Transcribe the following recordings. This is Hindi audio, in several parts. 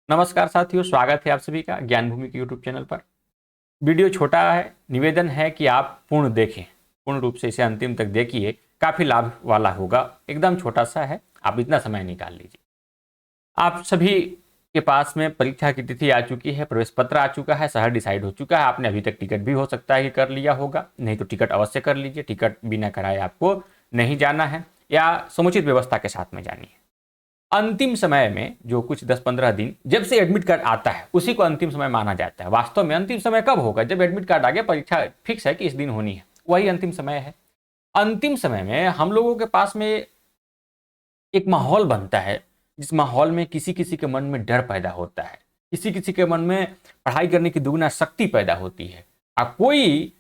नमस्कार साथियों, स्वागत है आप सभी का ज्ञान भूमि के यूट्यूब चैनल पर। वीडियो छोटा है, निवेदन है कि आप पूर्ण देखें, पूर्ण रूप से इसे अंतिम तक देखिए, काफ़ी लाभ वाला होगा। एकदम छोटा सा है, आप इतना समय निकाल लीजिए। आप सभी के पास में परीक्षा की तिथि आ चुकी है, प्रवेश पत्र आ चुका है, शहर डिसाइड हो चुका है। आपने अभी तक टिकट भी हो सकता है कि कर लिया होगा, नहीं तो टिकट अवश्य कर लीजिए। टिकट बिना कराए आपको नहीं जाना है या समुचित व्यवस्था के साथ में जानी है। अंतिम समय में जो कुछ 10-15 दिन जब से एडमिट कार्ड आता है उसी को अंतिम समय माना जाता है। वास्तव में अंतिम समय कब होगा? जब एडमिट कार्ड आ गया, परीक्षा फिक्स है कि इस दिन होनी है, वही अंतिम समय है। अंतिम समय में हम लोगों के पास में एक माहौल बनता है, जिस माहौल में किसी किसी के मन में डर पैदा होता है, किसी किसी के मन में पढ़ाई करने की दुगना शक्ति पैदा होती है। कोई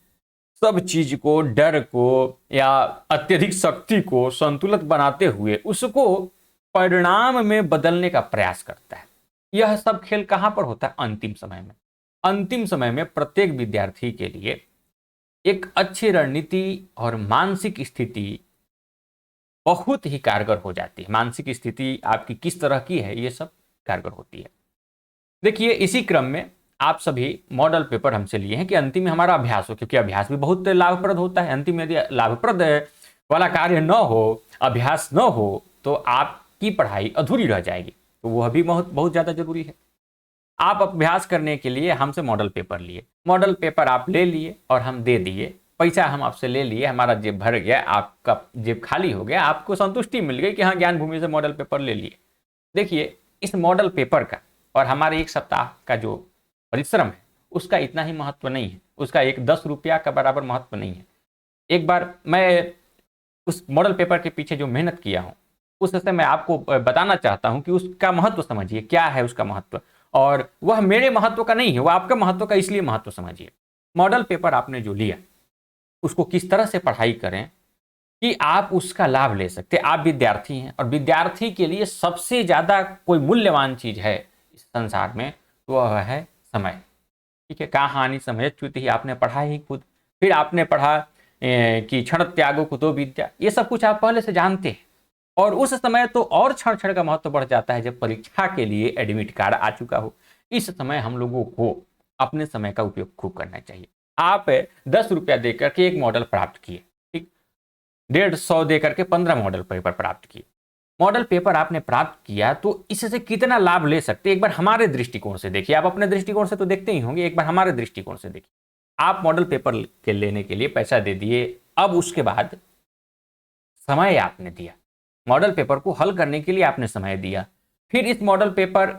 सब चीज को, डर को या अत्यधिक शक्ति को संतुलित बनाते हुए उसको परिणाम में बदलने का प्रयास करता है। यह सब खेल कहां पर होता है? अंतिम समय में। अंतिम समय में प्रत्येक विद्यार्थी के लिए एक अच्छी रणनीति और मानसिक स्थिति बहुत ही कारगर हो जाती है। मानसिक स्थिति आपकी किस तरह की है, ये सब कारगर होती है। देखिए, इसी क्रम में आप सभी मॉडल पेपर हमसे लिए हैं कि अंतिम में हमारा अभ्यास हो, क्योंकि अभ्यास भी बहुत लाभप्रद होता है। अंतिम में यदि लाभप्रद वाला कार्य न हो, अभ्यास न हो, तो आपकी पढ़ाई अधूरी रह जाएगी। तो वह भी बहुत बहुत ज़्यादा जरूरी है। आप अभ्यास करने के लिए हमसे मॉडल पेपर लिए, मॉडल पेपर आप ले लिए और हम दे दिए। पैसा हम आपसे ले लिए, हमारा जेब भर गया, आपका जेब खाली हो गया, आपको संतुष्टि मिल गई कि हाँ, ज्ञान भूमि से मॉडल पेपर ले लिए। देखिए, इस मॉडल पेपर का और हमारे एक सप्ताह का जो परिश्रम है उसका इतना ही महत्व नहीं है, उसका एक 10 रुपया का बराबर महत्व नहीं है। एक बार मैं उस मॉडल पेपर के पीछे जो मेहनत किया हूँ उससे मैं आपको बताना चाहता हूँ कि उसका महत्व समझिए, क्या है उसका महत्व। और वह मेरे महत्व का नहीं है, वह आपका महत्व का, इसलिए महत्व समझिए। मॉडल पेपर आपने जो लिया उसको किस तरह से पढ़ाई करें कि आप उसका लाभ ले सकते। आप विद्यार्थी हैं और विद्यार्थी के लिए सबसे ज्यादा कोई मूल्यवान चीज है इस संसार में, तो वह है समय। ठीक है, कहाँ हानि समय च्युति, ही आपने पढ़ा ही खुद। फिर आपने पढ़ा कि क्षण त्यागो कुतो विद्या, ये सब कुछ आप पहले से जानते हैं। और उस समय तो और क्षण क्षण का महत्व बढ़ जाता है जब परीक्षा के लिए एडमिट कार्ड आ चुका हो। इस समय हम लोगों को अपने समय का उपयोग खूब करना चाहिए। आप 10 रुपया देकर के एक मॉडल प्राप्त किए, ठीक, 150 देकर के 15 मॉडल पेपर प्राप्त किए। मॉडल पेपर आपने प्राप्त किया तो इससे कितना लाभ ले सकते, एक बार हमारे दृष्टिकोण से देखिए। आप अपने दृष्टिकोण से तो देखते ही होंगे, एक बार हमारे दृष्टिकोण से देखिए। आप मॉडल पेपर के लेने के लिए पैसा दे दिए, अब उसके बाद समय आपने दिया, मॉडल पेपर को हल करने के लिए आपने समय दिया। फिर इस मॉडल पेपर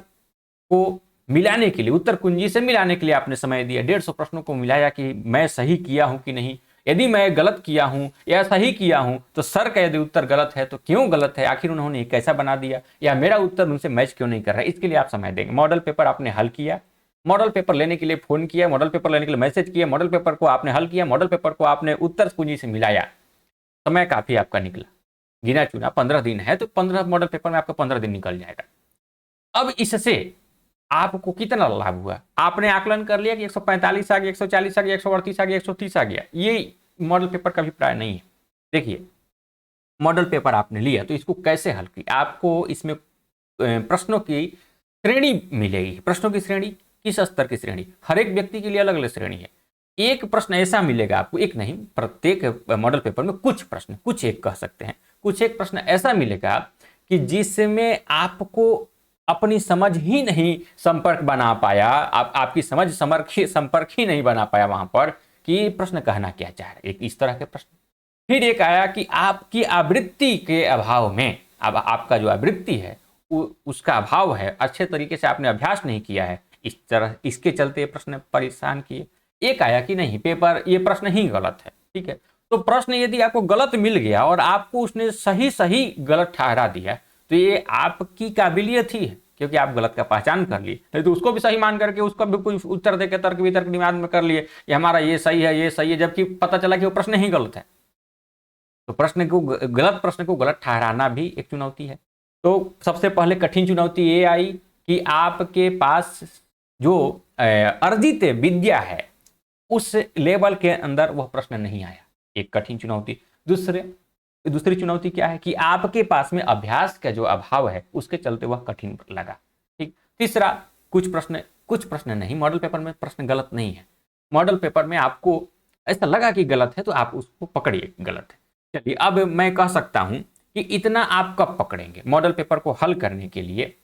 को मिलाने के लिए, उत्तर कुंजी से मिलाने के लिए आपने समय दिया। 150 प्रश्नों को मिलाया कि मैं सही किया हूं कि नहीं, यदि मैं गलत किया हूं या सही किया हूं तो सर का यदि उत्तर गलत है तो क्यों गलत है, आखिर उन्होंने कैसा बना दिया, या मेरा उत्तर उनसे मैच क्यों नहीं कर रहा है, इसके लिए आप समय देंगे। मॉडल पेपर आपने हल किया, मॉडल पेपर लेने के लिए फोन किया, मॉडल पेपर लेने के लिए मैसेज किया, मॉडल पेपर को आपने हल किया, मॉडल पेपर को आपने उत्तर कुंजी से मिलाया, समय काफी आपका निकला। गिना चुना 15 दिन है तो 15 मॉडल पेपर में आपका 15 दिन निकल जाएगा। अब इससे आपको कितना लाभ हुआ? आपने आकलन कर लिया कि 145 आ गया, 140 आ गया, 138 आ गया, 130 आ गया। ये मॉडल पेपर का अभिप्राय नहीं है। देखिए, मॉडल पेपर आपने लिया तो इसको कैसे हल किया, आपको इसमें प्रश्नों की श्रेणी मिलेगी। प्रश्नों की श्रेणी किस स्तर की श्रेणी? हर एक व्यक्ति के लिए अलग अलग श्रेणी है। एक प्रश्न ऐसा मिलेगा आपको, एक नहीं, प्रत्येक मॉडल पेपर में कुछ प्रश्न, कुछ एक कह सकते हैं, कुछ एक प्रश्न ऐसा मिलेगा कि जिसमें आपको अपनी समझ ही नहीं संपर्क बना पाया, आपकी समझ संपर्क ही नहीं बना पाया वहां पर कि प्रश्न कहना क्या चाह रहे, एक इस तरह के प्रश्न। फिर एक आया कि आपकी आवृत्ति के अभाव में, अब आपका जो आवृत्ति है उसका अभाव है, अच्छे तरीके से आपने अभ्यास नहीं किया है, इस तरह इसके चलते प्रश्न परेशान किए। एक आया कि नहीं, पेपर ये प्रश्न ही गलत है। ठीक है, तो प्रश्न यदि आपको गलत मिल गया और आपको उसने सही सही गलत ठहरा दिया तो ये आपकी काबिलियत ही है, क्योंकि आप गलत का पहचान कर लिए। नहीं तो उसको भी सही मान करके उसका भी कुछ उत्तर देकर तर्क वितर्क दिमाग में कर लिए कि हमारा ये सही है, ये सही है, जबकि पता चला कि वो प्रश्न ही गलत है। तो गलत प्रश्न को गलत ठहराना भी एक चुनौती है। तो सबसे पहले कठिन चुनौती ये आई कि आपके पास जो अर्जित विद्या है उस लेवल के अंदर वह प्रश्न नहीं आया, एक कठिन चुनौती। दूसरी चुनौती क्या है कि आपके पास में अभ्यास का जो अभाव है उसके चलते वह कठिन लगा। ठीक, तीसरा कुछ प्रश्न नहीं, मॉडल पेपर में प्रश्न गलत नहीं है। मॉडल पेपर में आपको ऐसा लगा कि गलत है तो आप उसको पकड़िए गलत है। चलिए, अब मैं कह सकता हूं कि इतना आप कब पकड़ेंगे मॉडल पेपर को हल करने के लिए,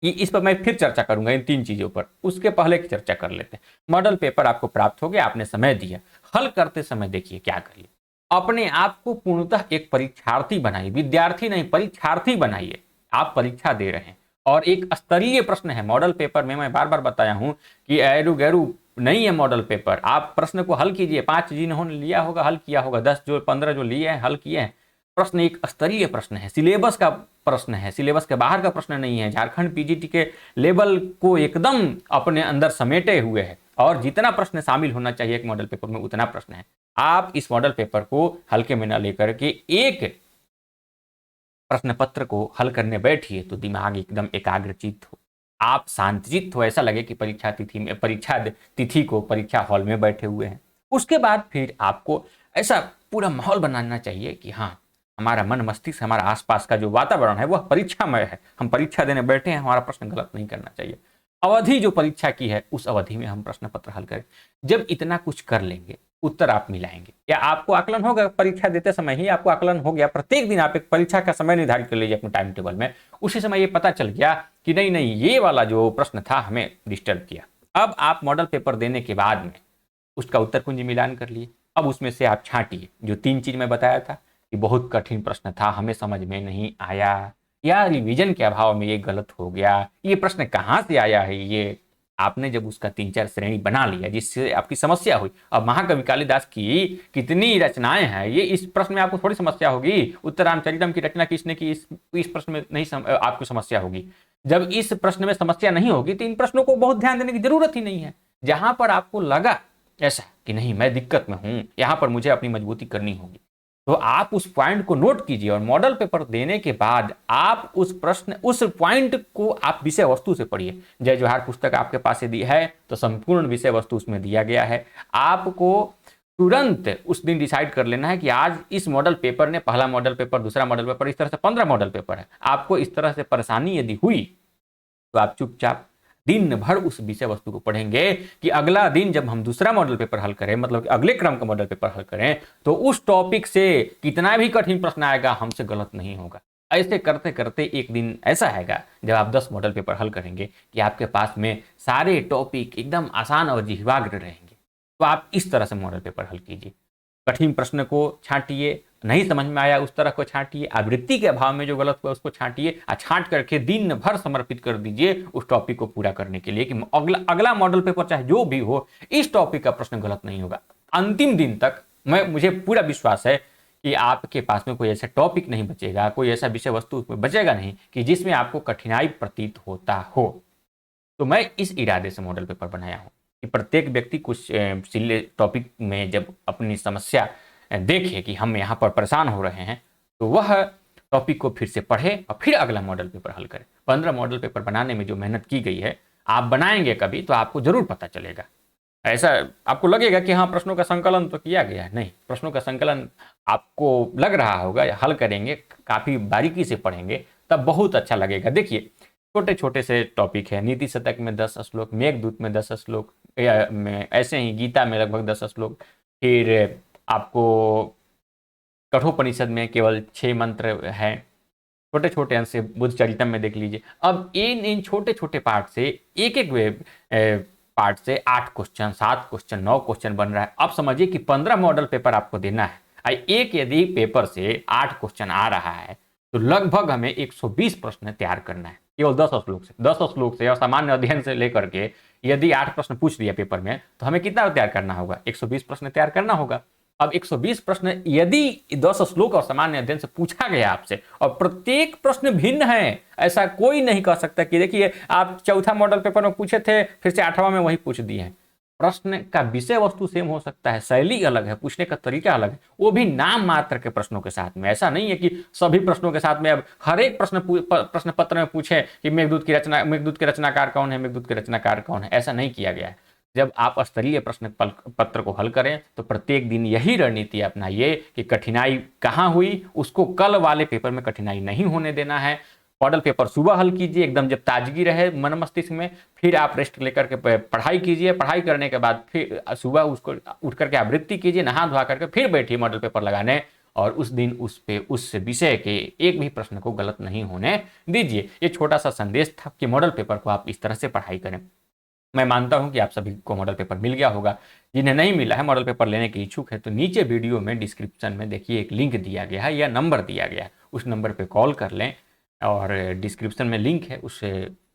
इस पर मैं फिर चर्चा करूंगा इन 3 चीजों पर। उसके पहले की चर्चा कर लेते हैं। मॉडल पेपर आपको प्राप्त हो गया, आपने समय दिया, हल करते समय देखिए क्या करिए, अपने आप को पूर्णतः एक परीक्षार्थी बनाइए, विद्यार्थी नहीं परीक्षार्थी बनाइए। आप परीक्षा दे रहे हैं और एक स्तरीय प्रश्न है मॉडल पेपर में। मैं बार बार बताया हूं कि ऐरू गैरू नहीं है मॉडल पेपर। आप प्रश्न को हल कीजिए, 5 जिन्होंने लिया होगा हल किया होगा, 10 जो 15 जो लिए हैं हल किए हैं। प्रश्न एक स्तरीय प्रश्न है, सिलेबस का प्रश्न है, सिलेबस के बाहर का प्रश्न नहीं है। झारखंड पीजीटी के लेवल को एकदम अपने अंदर समेटे हुए है और जितना प्रश्न शामिल होना चाहिए एक मॉडल पेपर में उतना प्रश्न है। आप इस मॉडल पेपर को हल्के में न लेकर के एक प्रश्न पत्र को हल करने बैठिए तो दिमाग एकदम एकाग्रचित्त हो, आप शांतचित्त हो, ऐसा लगे कि परीक्षा तिथि को परीक्षा हॉल में बैठे हुए हैं। उसके बाद फिर आपको ऐसा पूरा माहौल बनाना चाहिए कि हाँ, हमारा मन मस्तिष्क, हमारा आसपास का जो वातावरण है वह परीक्षामय है, हम परीक्षा देने बैठे हैं, हमारा प्रश्न गलत नहीं करना चाहिए। अवधि जो परीक्षा की है उस अवधि में हम प्रश्न पत्र हल करें। जब इतना कुछ कर लेंगे उत्तर आप मिलाएंगे, या आपको आकलन होगा परीक्षा देते समय ही आपको आकलन हो गया, प्रत्येक दिन आप एक परीक्षा का समय निर्धारित कर लीजिए अपने टाइम टेबल में, उसी समय ये पता चल गया कि नहीं नहीं ये वाला जो प्रश्न था हमें डिस्टर्ब किया। अब आप मॉडल पेपर देने के बाद में उसका उत्तर कुंजी मिलान कर लिए। अब उसमें से आप छांटिए जो 3 चीज मैं बताया था कि बहुत कठिन प्रश्न था, हमें समझ में नहीं आया, या रिवीजन के अभाव में ये गलत हो गया, ये प्रश्न कहाँ से आया है, ये आपने जब उसका 3-4 श्रेणी बना लिया जिससे आपकी समस्या हुई। अब महाकवि कालिदास की कितनी रचनाएं हैं, ये इस प्रश्न में आपको थोड़ी समस्या होगी। उत्तरामचरितम की रचना किसने की, इस प्रश्न में नहीं आपको समस्या होगी। जब इस प्रश्न में समस्या नहीं होगी तो इन प्रश्नों को बहुत ध्यान देने की जरूरत ही नहीं है। जहां पर आपको लगा ऐसा कि नहीं मैं दिक्कत में हूं, यहां पर मुझे अपनी मजबूती करनी होगी, तो आप उस पॉइंट को नोट कीजिए और मॉडल पेपर देने के बाद आप उस पॉइंट को आप विषय वस्तु से पढ़िए। जय जोहार पुस्तक आपके पास यदि है तो संपूर्ण विषय वस्तु उसमें दिया गया है। आपको तुरंत उस दिन डिसाइड कर लेना है कि आज इस मॉडल पेपर ने, पहला मॉडल पेपर, दूसरा मॉडल पेपर, इस तरह से 15 मॉडल पेपर है। आपको इस तरह से परेशानी यदि हुई तो आप चुपचाप दिन भर उस विषय वस्तु को पढ़ेंगे कि अगला दिन जब हम दूसरा मॉडल पेपर हल करें, मतलब कि अगले क्रम का मॉडल पेपर हल करें, तो उस टॉपिक से कितना भी कठिन प्रश्न आएगा हमसे गलत नहीं होगा। ऐसे करते करते एक दिन ऐसा आएगा जब आप 10 मॉडल पेपर हल करेंगे कि आपके पास में सारे टॉपिक एकदम आसान और जिह्वाग्र रहेंगे। तो आप इस तरह से मॉडल पेपर हल कीजिए। कठिन प्रश्न को छांटिए, नहीं समझ में आया उस तरह को छांटिए, आवृत्ति के अभाव में जो गलत हुआ उसको छांटिए, छांट करके दिन भर समर्पित कर दीजिए उस टॉपिक को पूरा करने के लिए कि अगला मॉडल पेपर चाहे जो भी हो इस टॉपिक का प्रश्न गलत नहीं होगा। अंतिम दिन तक मुझे पूरा विश्वास है कि आपके पास में कोई ऐसा टॉपिक नहीं बचेगा, कोई ऐसा विषय वस्तु उसमें बचेगा नहीं कि जिसमें आपको कठिनाई प्रतीत होता हो। तो मैं इस इरादे से मॉडल पेपर बनाया हूं कि प्रत्येक व्यक्ति कुछ टॉपिक में जब अपनी समस्या देखे कि हम यहाँ पर परेशान हो रहे हैं तो वह टॉपिक को फिर से पढ़े और फिर अगला मॉडल पेपर हल करे। 15 मॉडल पेपर बनाने में जो मेहनत की गई है, आप बनाएंगे कभी तो आपको जरूर पता चलेगा। ऐसा आपको लगेगा कि हाँ प्रश्नों का संकलन तो किया गया है, नहीं, प्रश्नों का संकलन आपको लग रहा होगा, हल करेंगे, काफी बारीकी से पढ़ेंगे तब बहुत अच्छा लगेगा। देखिए छोटे छोटे से टॉपिक है, नीति शतक में 10 श्लोक, मेघदूत में 10 श्लोक, ऐसे ही गीता में लगभग 10 श्लोक, फिर आपको कठोपनिषद में केवल 6 मंत्र है, छोटे छोटे अंश से बुद्ध चरितम में देख लीजिए। अब इन छोटे छोटे पार्ट से एक पार्ट से 8 क्वेश्चन, 7 क्वेश्चन, 9 क्वेश्चन बन रहा है। अब समझिए कि 15 मॉडल पेपर आपको देना है, एक यदि पेपर से 8 क्वेश्चन आ रहा है तो लगभग हमें 120 प्रश्न तैयार करना है केवल 10 श्लोक से और सामान्य अध्ययन से लेकर के यदि 8 प्रश्न पूछ लिया पेपर में तो हमें कितना तैयार करना होगा, 120 प्रश्न तैयार करना होगा। अब 120 प्रश्न यदि 10 श्लोक और सामान्य अध्ययन से पूछा गया आपसे और प्रत्येक प्रश्न भिन्न है, ऐसा कोई नहीं कह सकता कि देखिए आप चौथा मॉडल पेपर में पूछे थे फिर से 8वां में वही पूछ दिए हैं। प्रश्न का विषय वस्तु सेम हो सकता है, शैली अलग है, पूछने का तरीका अलग है, वो भी नाम मात्र के प्रश्नों के साथ में। ऐसा नहीं है कि सभी प्रश्नों के साथ में अब हर एक प्रश्न पत्र में पूछे कि मेघदूत के रचनाकार कौन है, मेघदूत के रचनाकार कौन है, ऐसा नहीं किया गया है। जब आप स्तरीय प्रश्न पत्र को हल करें तो प्रत्येक दिन यही रणनीति अपनाइए कि कठिनाई कहाँ हुई उसको कल वाले पेपर में कठिनाई नहीं होने देना है। मॉडल पेपर सुबह हल कीजिए, एकदम जब ताजगी रहे मन मस्तिष्क में, फिर आप रेस्ट लेकर के पढ़ाई कीजिए। पढ़ाई करने के बाद फिर सुबह उसको उठ करके आवृत्ति कीजिए, नहा धोआ करके फिर बैठिए मॉडल पेपर लगाने, और उस दिन उस विषय के एक भी प्रश्न को गलत नहीं होने दीजिए। ये छोटा सा संदेश था कि मॉडल पेपर को आप इस तरह से पढ़ाई करें। मैं मानता हूं कि आप सभी को मॉडल पेपर मिल गया होगा। जिन्हें नहीं मिला है, मॉडल पेपर लेने के इच्छुक है, तो नीचे वीडियो में डिस्क्रिप्शन में देखिए एक लिंक दिया गया है या नंबर दिया गया है, उस नंबर पे कॉल कर लें, और डिस्क्रिप्शन में लिंक है, उस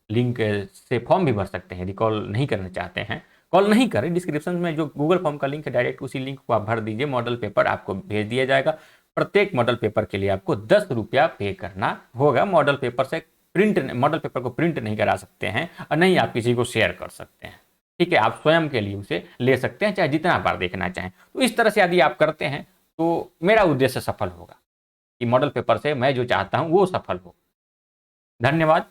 लिंक से फॉर्म भी भर सकते हैं। यदि कॉल नहीं करना चाहते हैं, कॉल नहीं करें, डिस्क्रिप्शन में जो गूगल फॉर्म का लिंक है डायरेक्ट उसी लिंक को आप भर दीजिए, मॉडल पेपर आपको भेज दिया जाएगा। प्रत्येक मॉडल पेपर के लिए आपको 10 रुपया पे करना होगा। मॉडल पेपर को प्रिंट नहीं करा सकते हैं, और नहीं आप किसी को शेयर कर सकते हैं। ठीक है, आप स्वयं के लिए उसे ले सकते हैं, चाहे जितना बार देखना चाहें। तो इस तरह से यदि आप करते हैं तो मेरा उद्देश्य सफल होगा कि मॉडल पेपर से मैं जो चाहता हूं वो सफल हो। धन्यवाद।